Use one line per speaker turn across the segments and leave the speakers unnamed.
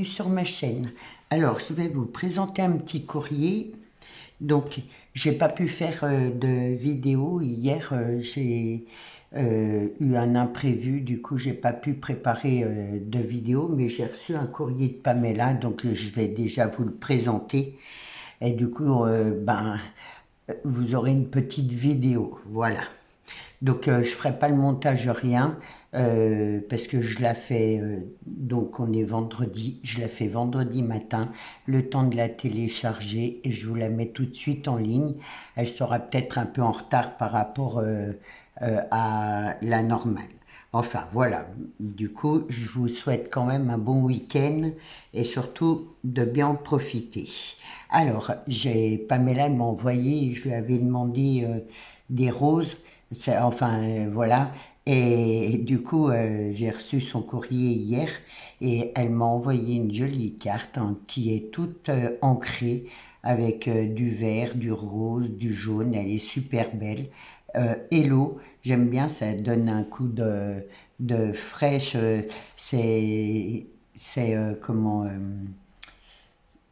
bienvenue sur ma chaîne. Alors, je vais vous présenter un petit courrier. Donc, j'ai pas pu faire de vidéo hier. J'ai eu un imprévu, du coup, j'ai pas pu préparer de vidéo, mais j'ai reçu un courrier de Pamela, donc je vais déjà vous le présenter. Et du coup, vous aurez une petite vidéo. Voilà. Donc je ferai pas le montage rien parce que je la fais donc on est vendredi, je la fais vendredi matin, le temps de la télécharger et je vous la mets tout de suite en ligne. Elle sera peut-être un peu en retard par rapport à la normale. Enfin voilà, du coup je vous souhaite quand même un bon week-end et surtout de bien en profiter. Alors Pamela m'a envoyé, je lui avais demandé des roses. Enfin, voilà. Et du coup, j'ai reçu son courrier hier et elle m'a envoyé une jolie carte qui est toute ancrée avec du vert, du rose, du jaune. Elle est super belle. Hello, j'aime bien, ça donne un coup de fraîche. Comment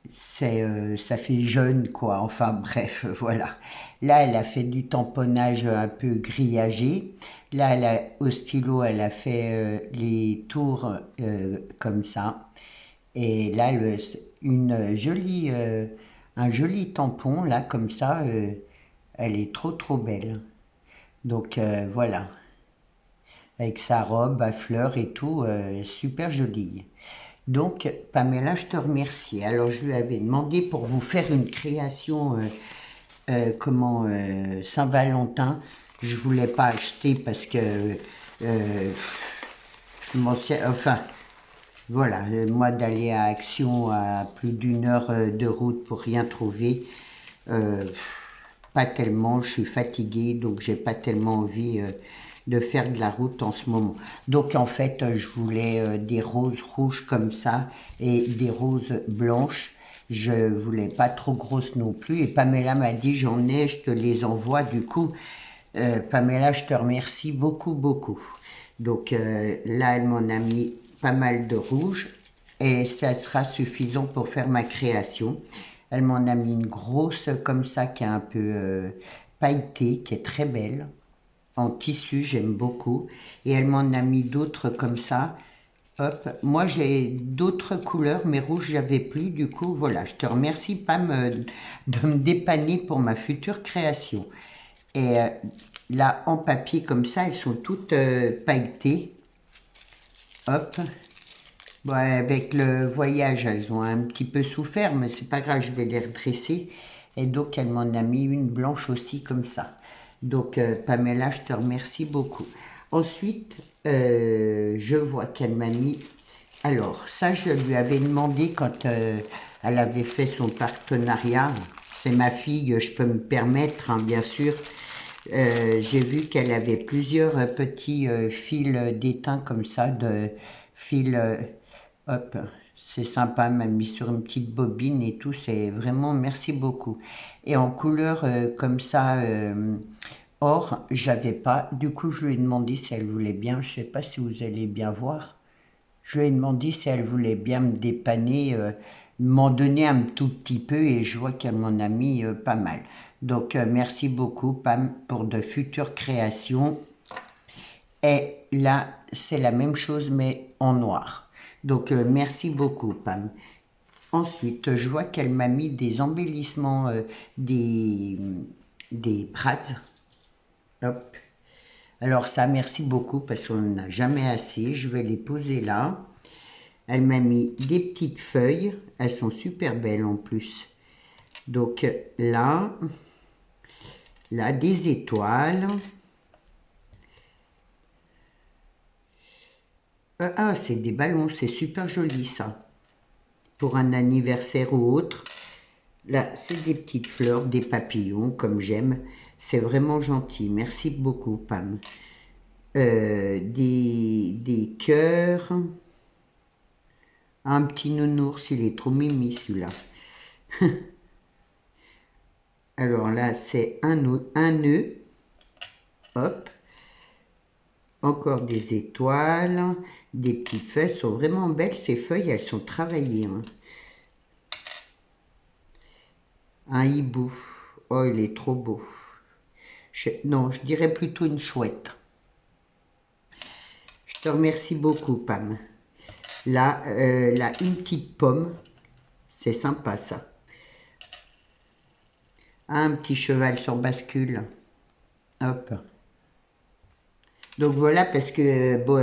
ça fait jeune quoi, enfin bref, voilà. Là, elle a fait du tamponnage un peu grillagé. Là, au stylo, elle a fait les tours comme ça. Et là, un joli tampon, là, comme ça, elle est trop belle. Donc voilà, avec sa robe à fleurs et tout, super jolie. Donc, Pamela, je te remercie. Alors, je lui avais demandé pour vous faire une création, Saint-Valentin. Je ne voulais pas acheter parce que je m'en sais, enfin, voilà, moi d'aller à Action à plus d'une heure de route pour rien trouver, euh, pas tellement, je suis fatiguée, donc j'ai pas tellement envie de faire de la route en ce moment. Donc en fait, je voulais des roses rouges comme ça et des roses blanches. Je voulais pas trop grosses non plus. Et Pamela m'a dit, j'en ai, je te les envoie. Du coup, Pamela, je te remercie beaucoup. Donc là, elle m'en a mis pas mal de rouge et ça sera suffisant pour faire ma création. Elle m'en a mis une grosse comme ça qui est un peu pailletée, qui est très belle, en tissu, j'aime beaucoup. Et elle m'en a mis d'autres comme ça. Hop, moi j'ai d'autres couleurs, mais rouge j'avais plus. Du coup, voilà, je te remercie Pam de me dépanner pour ma future création. Et là, en papier comme ça, elles sont toutes pailletées. Hop. Bon, avec le voyage, elles ont un petit peu souffert, mais c'est pas grave, je vais les redresser. Et donc, elle m'en a mis une blanche aussi comme ça. Donc, Pamela, je te remercie beaucoup. Ensuite, je vois qu'elle m'a mis... Alors, ça, je lui avais demandé quand elle avait fait son partenariat. C'est ma fille, je peux me permettre, hein, bien sûr. J'ai vu qu'elle avait plusieurs petits fils d'étain comme ça, de fils, hop, c'est sympa, elle m'a mis sur une petite bobine et tout, c'est vraiment, merci beaucoup. Et en couleur comme ça, or, j'avais pas, du coup je lui ai demandé si elle voulait bien, je sais pas si vous allez bien voir, je lui ai demandé si elle voulait bien me dépanner, m'en donner un tout petit peu et je vois qu'elle m'en a mis pas mal. Donc merci beaucoup Pam pour de futures créations. Et là, c'est la même chose mais en noir. Donc merci beaucoup Pam. Ensuite, je vois qu'elle m'a mis des embellissements, des brads. Hop. Alors ça, merci beaucoup parce qu'on n'en a jamais assez. Je vais les poser là. Elle m'a mis des petites feuilles. Elles sont super belles en plus. Donc là, des étoiles. Ah, c'est des ballons. C'est super joli ça. Pour un anniversaire ou autre. Là, c'est des petites fleurs, des papillons, comme j'aime. C'est vraiment gentil. Merci beaucoup, Pam. Des cœurs. Un petit nounours, il est trop mimi celui-là. Alors là, c'est un nœud. Hop. Encore des étoiles, des petites feuilles. Elles sont vraiment belles, ces feuilles, elles sont travaillées. Hein. Un hibou. Oh, il est trop beau. Non, je dirais plutôt une chouette. Je te remercie beaucoup, Pam. Là, une petite pomme. C'est sympa, ça. Un petit cheval sur bascule. Hop. Donc voilà, parce que bon,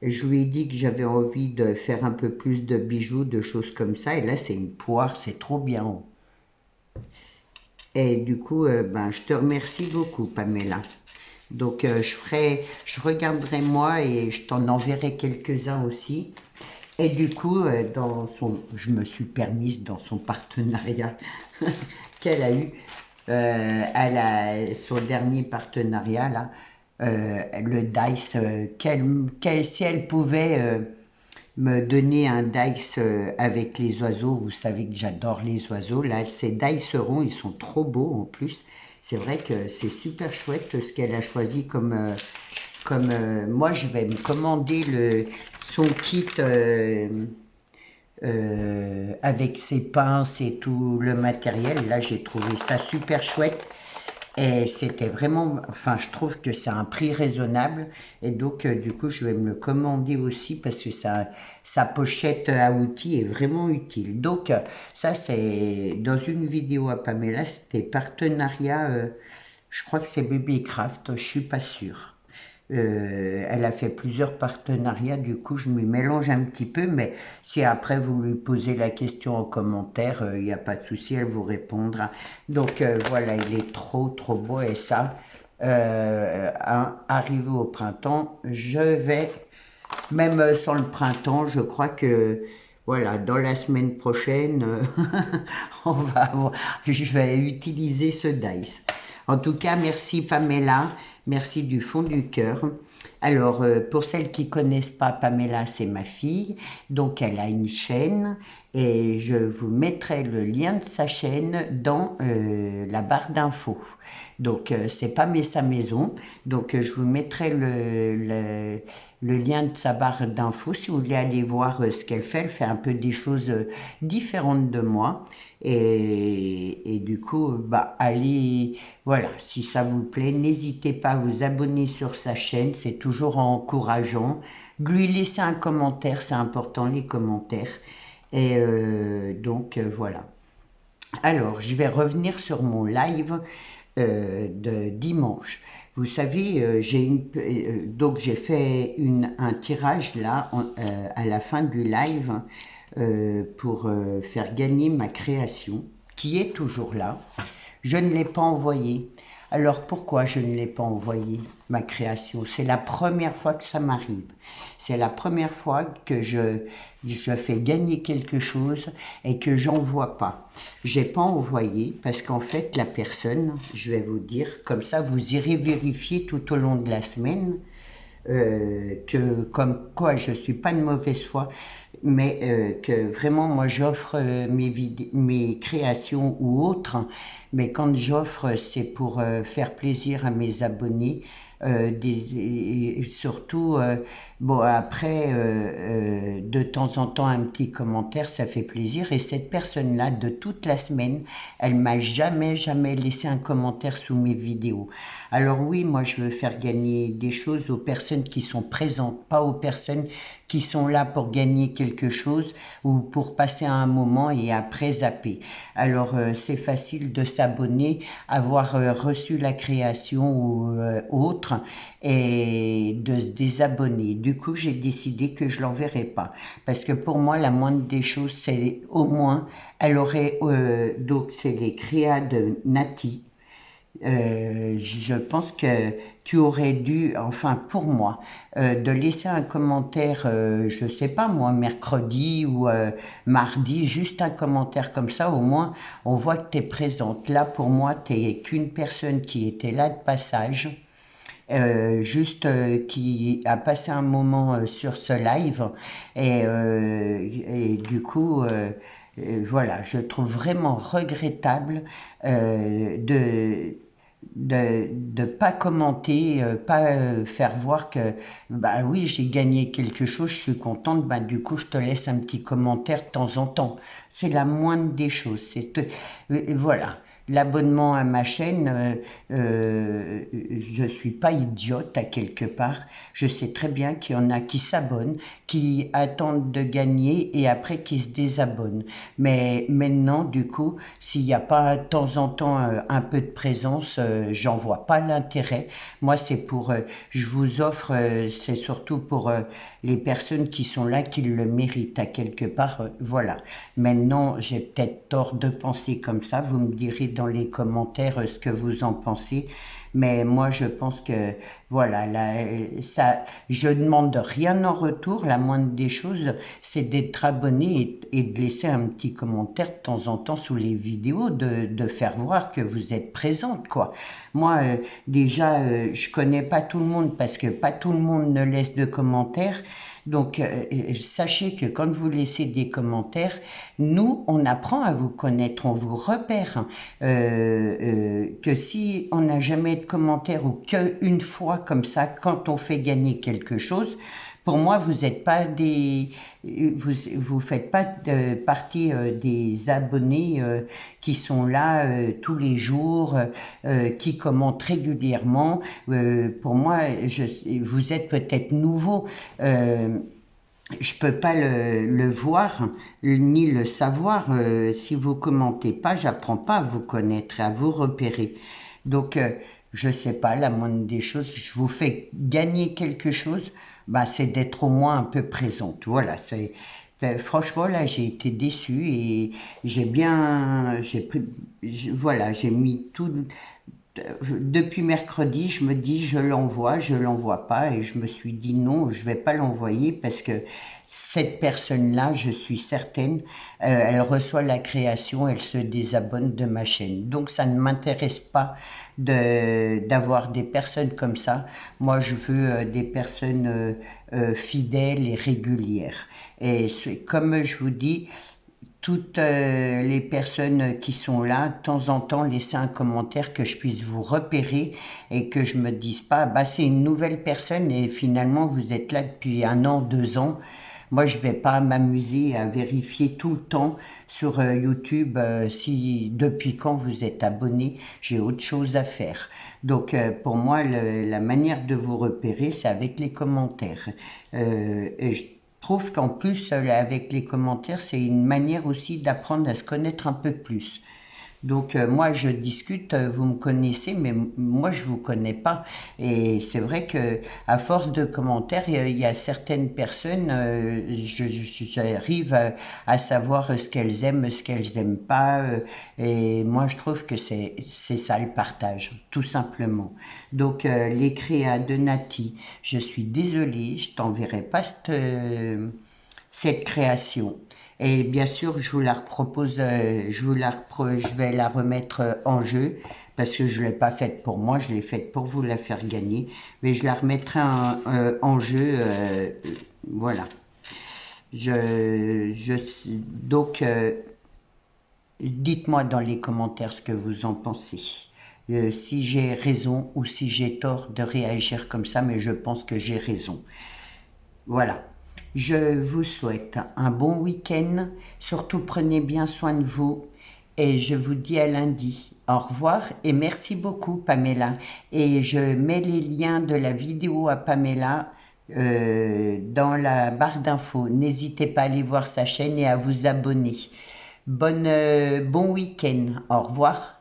je lui ai dit que j'avais envie de faire un peu plus de bijoux, de choses comme ça. Et là, c'est une poire, c'est trop bien. Et du coup, ben, je te remercie beaucoup, Pamela. Donc, je regarderai moi et je t'en enverrai quelques-uns aussi. Et du coup, je me suis permise dans son partenariat qu'elle a eu, son dernier partenariat là, le Dice, si elle pouvait me donner un dice avec les oiseaux. Vous savez que j'adore les oiseaux. Là, ces dicerons, ils sont trop beaux en plus. C'est vrai que c'est super chouette ce qu'elle a choisi moi, je vais me commander son kit avec ses pinces et tout le matériel. Là, j'ai trouvé ça super chouette. Et c'était vraiment, enfin, je trouve que c'est un prix raisonnable. Et donc, du coup, je vais me le commander aussi parce que sa pochette à outils est vraiment utile. Donc, ça, c'est dans une vidéo à Pamela, c'était partenariat, je crois que c'est Babycraft, je suis pas sûre. Elle a fait plusieurs partenariats, du coup je me mélange un petit peu, mais si après vous lui posez la question en commentaire, il n'y a pas de souci, elle vous répondra. Donc voilà, il est trop trop beau et ça, arrivé au printemps, je vais, même sans le printemps, je crois que voilà, dans la semaine prochaine, je vais utiliser ce dice. En tout cas, merci Pamela, merci du fond du cœur. Alors, pour celles qui ne connaissent pas, Pamela, c'est ma fille, donc elle a une chaîne et je vous mettrai le lien de sa chaîne dans la barre d'infos. Donc, c'est pas sa maison, donc je vous mettrai le lien de sa barre d'infos si vous voulez aller voir ce qu'elle fait. Elle fait un peu des choses différentes de moi. Et du coup, bah, allez, voilà, si ça vous plaît, n'hésitez pas à vous abonner sur sa chaîne, c'est toujours encourageant. Lui laisser un commentaire, c'est important les commentaires. Et voilà. Alors, je vais revenir sur mon live de dimanche. Vous savez, donc j'ai fait un tirage là à la fin du live pour faire gagner ma création, qui est toujours là. Je ne l'ai pas envoyée. Alors pourquoi je ne l'ai pas envoyée, ma création? C'est la première fois que ça m'arrive. C'est la première fois que je fais gagner quelque chose et que j'envoie pas. J'ai pas envoyé parce qu'en fait la personne, je vais vous dire, comme ça vous irez vérifier tout au long de la semaine, que comme quoi je suis pas de mauvaise foi, mais que vraiment moi j'offre mes créations ou autres, mais quand j'offre c'est pour faire plaisir à mes abonnés, et surtout bon après de temps en temps un petit commentaire ça fait plaisir, et cette personne là de toute la semaine elle m'a jamais laissé un commentaire sous mes vidéos. Alors oui, moi je veux faire gagner des choses aux personnes qui sont présentes, pas aux personnes qui sont là pour gagner quelque chose ou pour passer un moment et après zapper. Alors c'est facile de s'abonner, avoir reçu la création ou autre, et de se désabonner. Du coup j'ai décidé que je l'enverrai pas, parce que pour moi la moindre des choses c'est au moins elle aurait donc c'est les créas de Nati. Je pense que tu aurais dû, enfin pour moi, de laisser un commentaire, je sais pas moi, mercredi ou mardi, juste un commentaire comme ça, au moins on voit que tu es présente. Là pour moi, tu n'es qu'une personne qui était là de passage. Juste qui a passé un moment sur ce live, et du coup voilà, je trouve vraiment regrettable de de pas commenter, pas faire voir que bah oui, j'ai gagné quelque chose, je suis contente, bah du coup je te laisse un petit commentaire de temps en temps. C'est la moindre des choses. Voilà. L'abonnement à ma chaîne, je suis pas idiote à quelque part. Je sais très bien qu'il y en a qui s'abonnent, qui attendent de gagner et après qui se désabonnent. Mais maintenant, du coup, s'il n'y a pas de temps en temps un peu de présence, j'en vois pas l'intérêt. Moi, je vous offre, c'est surtout pour les personnes qui sont là, qui le méritent à quelque part. Voilà. Maintenant, j'ai peut-être tort de penser comme ça. Vous me direz dans les commentaires ce que vous en pensez. Mais moi, je pense que, voilà, là, ça, je demande rien en retour. La moindre des choses, c'est d'être abonné et de laisser un petit commentaire de temps en temps sous les vidéos, de faire voir que vous êtes présente, quoi. Moi, déjà, je connais pas tout le monde parce que pas tout le monde ne laisse de commentaires. Donc, sachez que quand vous laissez des commentaires, nous, on apprend à vous connaître, on vous repère. Hein. Que si on n'a jamais de commentaires ou qu'une fois comme ça, quand on fait gagner quelque chose, pour moi, vous n'êtes pas vous faites pas partie des abonnés qui sont là tous les jours, qui commentent régulièrement. Pour moi, vous êtes peut-être nouveau. Je peux pas le voir ni le savoir. Si vous commentez pas, j'apprends pas à vous connaître et à vous repérer. Donc, je sais pas, la moindre des choses, je vous fais gagner quelque chose, bah, c'est d'être au moins un peu présente. Voilà, franchement, là, j'ai été déçue et voilà, j'ai mis tout, depuis mercredi, je me dis je l'envoie pas et je me suis dit non, je vais pas l'envoyer parce que cette personne-là, je suis certaine, elle reçoit la création, elle se désabonne de ma chaîne. Donc ça ne m'intéresse pas d'avoir des personnes comme ça. Moi, je veux des personnes fidèles et régulières. Et comme je vous dis, toutes les personnes qui sont là, de temps en temps, laissez un commentaire que je puisse vous repérer et que je me dise pas, bah c'est une nouvelle personne et finalement vous êtes là depuis 1 an, 2 ans. Moi, je vais pas m'amuser à vérifier tout le temps sur YouTube si depuis quand vous êtes abonné. J'ai autre chose à faire. Donc, pour moi, la manière de vous repérer, c'est avec les commentaires. Et je trouve qu'en plus, avec les commentaires, c'est une manière aussi d'apprendre à se connaître un peu plus. Donc moi je discute, vous me connaissez, mais moi je vous connais pas. Et c'est vrai que à force de commentaires, il y a certaines personnes, j'arrive à savoir ce qu'elles aiment, ce qu'elles aiment pas. Et moi je trouve que c'est ça le partage, tout simplement. Donc les créas de Nati, je suis désolée, je t'enverrai pas cette création. Et bien sûr, je vous la repropose, je vais la remettre en jeu parce que je ne l'ai pas faite pour moi, je l'ai faite pour vous la faire gagner. Mais je la remettrai en jeu, voilà. Donc, dites-moi dans les commentaires ce que vous en pensez. Si j'ai raison ou si j'ai tort de réagir comme ça, mais je pense que j'ai raison. Voilà. Je vous souhaite un bon week-end. Surtout, prenez bien soin de vous. Et je vous dis à lundi. Au revoir et merci beaucoup, Pamela. Et je mets les liens de la vidéo à Pamela dans la barre d'infos. N'hésitez pas à aller voir sa chaîne et à vous abonner. Bon week-end. Au revoir.